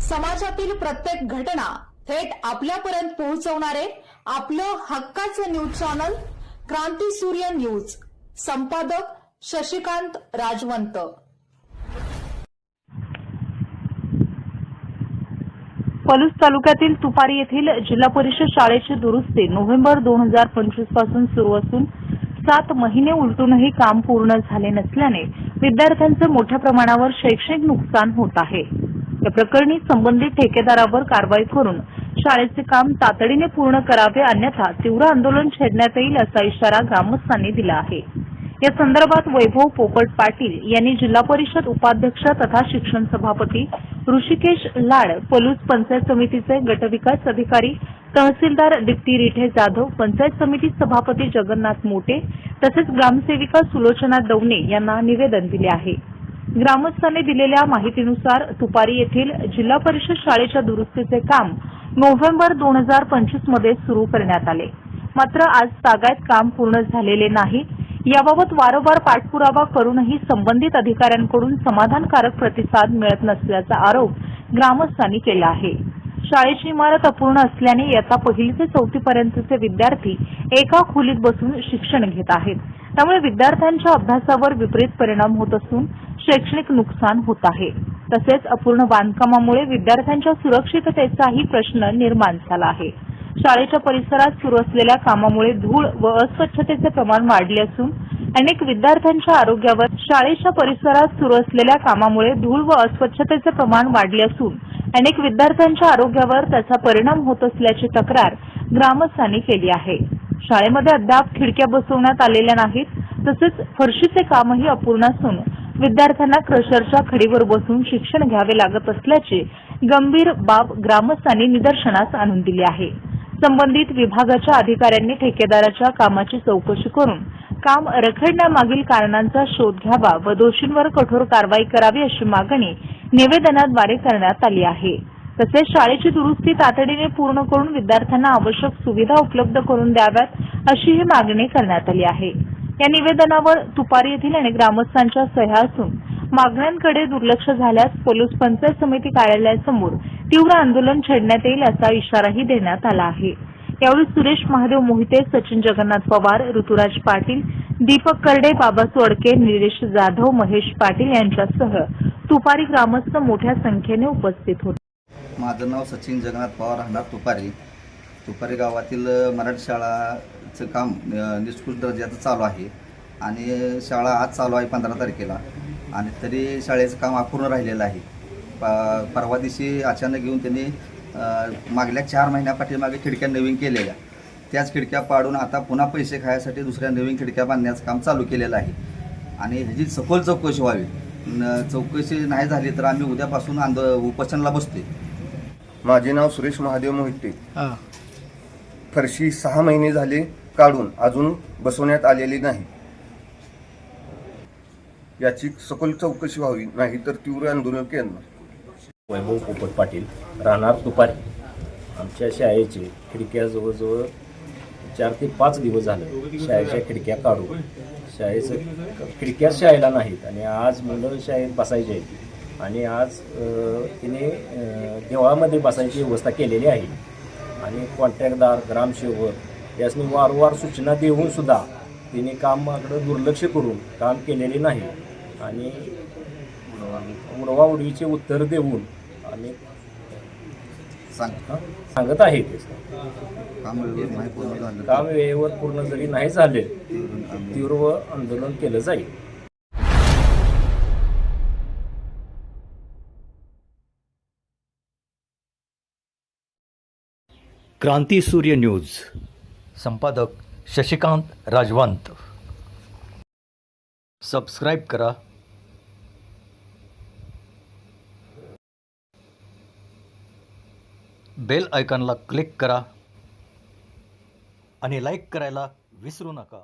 समाजातील प्रत्येक घटना थेट आपल्यापर्यंत पोहोचवणारे आपलं हक्काचं न्यूज चॅनल क्रांती सूर्य न्यूज। संपादक शशिकांत राजवंत। पलूस तालुक्यातील तुपारी येथील जिल्हा परिषद शाळेची दुरुस्ती नोव्हेंबर 2025 पासून सुरू असून 7 महिने उलटूनही काम पूर्ण झाले नसल्याने विद्यार्थ्यांचे मोठ्या प्रमाणावर शैक्षणिक नुकसान होत आहे। या प्रकरणी संबंधित ठेकेदारावर कारवाई करून शाळेचे काम तातडीने पूर्ण करावे, अन्यथा तीव्र आंदोलन छेडण्यात येईल असा इशारा ग्रामस्थांनी दिला आहे। या संदर्भात वैभव पोपट पाटील यांनी जिल्हा परिषद उपाध्यक्ष तथा शिक्षण सभापती ऋषिकेश लाड, पलूस पंचायत समितीचे गटविकास अधिकारी तहसीलदार दीप्ती रिठे जाधव, पंचायत समिती सभापती जगन्नाथ मोटे तसेच ग्रामसेविका सुलोचना दवणे यांना निवेदन दिले आहे। ग्रामस्थांनी दिलेल्या माहितीनुसार तुपारी येथील जिल्हा परिषद शाळेच्या दुरुस्तीचे काम नोव्हेंबर 2025 मध्ये सुरू करण्यात आले, मात्र आज तागायत काम पूर्ण झालेले नाही। याबाबत वारंवार पाठपुरावा करूनही संबंधित अधिकाऱ्यांकडून समाधानकारक प्रतिसाद मिळत नसल्याचा आरोप ग्रामस्थांनी केला आहे। शाळेची इमारत अपूर्ण असल्याने इयत्ता 1ली ते 4थी पर्यंतचे विद्यार्थी एका खोलीत बसून शिक्षण घेत आहेत, त्यामुळे विद्यार्थ्यांच्या अभ्यासावर विपरीत परिणाम होत असून शैक्षणिक नुकसान होत आहे। तसेच अपूर्ण बांधकामामुळे विद्यार्थ्यांच्या सुरक्षिततेचाही प्रश्न निर्माण झाला आहे। शाळेच्या परिसरात सुरू असलेल्या कामामुळे धूळ व अस्वच्छतेचे प्रमाण वाढले असून अनेक विद्यार्थ्यांच्या आरोग्यावर शाळेच्या परिसरात सुरू असलेल्या कामामुळे धूळ व अस्वच्छतेचे प्रमाण वाढले असून अनेक विद्यार्थ्यांच्या आरोग्यावर त्याचा परिणाम होत असल्याची तक्रार ग्रामस्थांनी केली आहे। शाळेमध्ये अद्याप खिडक्या बसवण्यात आलेल्या नाहीत, तसेच फरशीचे कामही अपूर्ण असून विद्यार्थ्यांना क्रशरच्या खडीवर बसून शिक्षण घ्यावे लागत असल्याची गंभीर बाब ग्रामस्थांनी निदर्शनास आणून दिली आहे। संबंधित विभागाच्या अधिकाऱ्यांनी ठेकेदाराच्या कामाची चौकशी करून काम रखडण्यामागील कारणांचा शोध घ्यावा व दोषींवर कठोर कारवाई करावी अशी मागणी निवेदनाद्वारे करण्यात आली आहे। तसेच शाळेची दुरुस्ती तातडीने पूर्ण करून विद्यार्थ्यांना आवश्यक सुविधा उपलब्ध करून द्याव्यात अशीही मागणी करण्यात आली आहे। या निवेदनावर तुपारी येथील अनेक ग्रामस्थांच्या सह्या असून मागण्यांकडे दुर्लक्ष झाल्यास पलूस पंचायत समिती कार्यालयासमोर तीव्र आंदोलन छेडण्यात येईल असा इशाराही देण्यात आला आहे। यावेळी सुरेश महादेव मोहिते, सचिन जगन्नाथ पवार, ऋतुराज पाटील, दीपक करडे, बाबा सोडके, निलेश जाधव, महेश पाटील यांच्यासह तुपारी ग्रामस्थ मोठ्या संख्येने उपस्थित होते। माझं नाव सचिन जगन्नाथ पवार, राहणार तुपारी गावातील मराठी शाळाचं काम निष्कृत दर्जाचं चालू आहे आणि शाळा आज चालू आहे 15 तारखेला आणि तरी शाळेचं काम अपूर्ण राहिलेलं आहे। परवा दिवशी अचानक येऊन त्यांनी मागल्या 4 महिन्यापाठीमागे खिडक्या नवीन केलेल्या, त्याच खिडक्या पाडून आता पुन्हा पैसे खायसाठी दुसऱ्या नवीन खिडक्या बांधण्याचं काम चालू केलेलं आहे आणि ह्याची सखोल चौकशी व्हावी। चौकशी नाही झाली तर आम्ही उद्यापासून उपोषणाला बसतोय। माझे नाव सुरेश महादेव मोहिते। फरशी 6 महिने झाले काढून अजून बसवण्यात आलेली नाही, याची सखोल चौकशी व्हावी, नाही तर तीव्र आंदोलन करणार। वैभव पोपट पाटील, राहणार तुपारी। आमच्या शाळेची खिडक्या जवळजवळ 4 ते 5 दिवस झाले शाळेच्या खिडक्या काढून, खिडक्या शाळेला नाहीत आणि आज मुलं शाळेत बसायचे आहेत आणि आज तिने देवळामध्ये बसायची व्यवस्था केलेली आहे आणि कॉन्ट्रॅक्टदार, ग्रामसेवक यासनी वारंवार सूचना देऊन सुद्धा तिने कामाकडे दुर्लक्ष करून काम केलेले नाही आणि उडवाउडवीचे उत्तर देऊन आणि सांगत आहे काम वेळेवर पूर्ण जरी नाही झाले तीव्र आंदोलन केलं जाईल। क्रांती सूर्य न्यूज। संपादक शशिकांत राजवंत। सबस्क्राइब करा, बेल आयकॉनला क्लिक करा आणि लाईक करायला विसरू नका।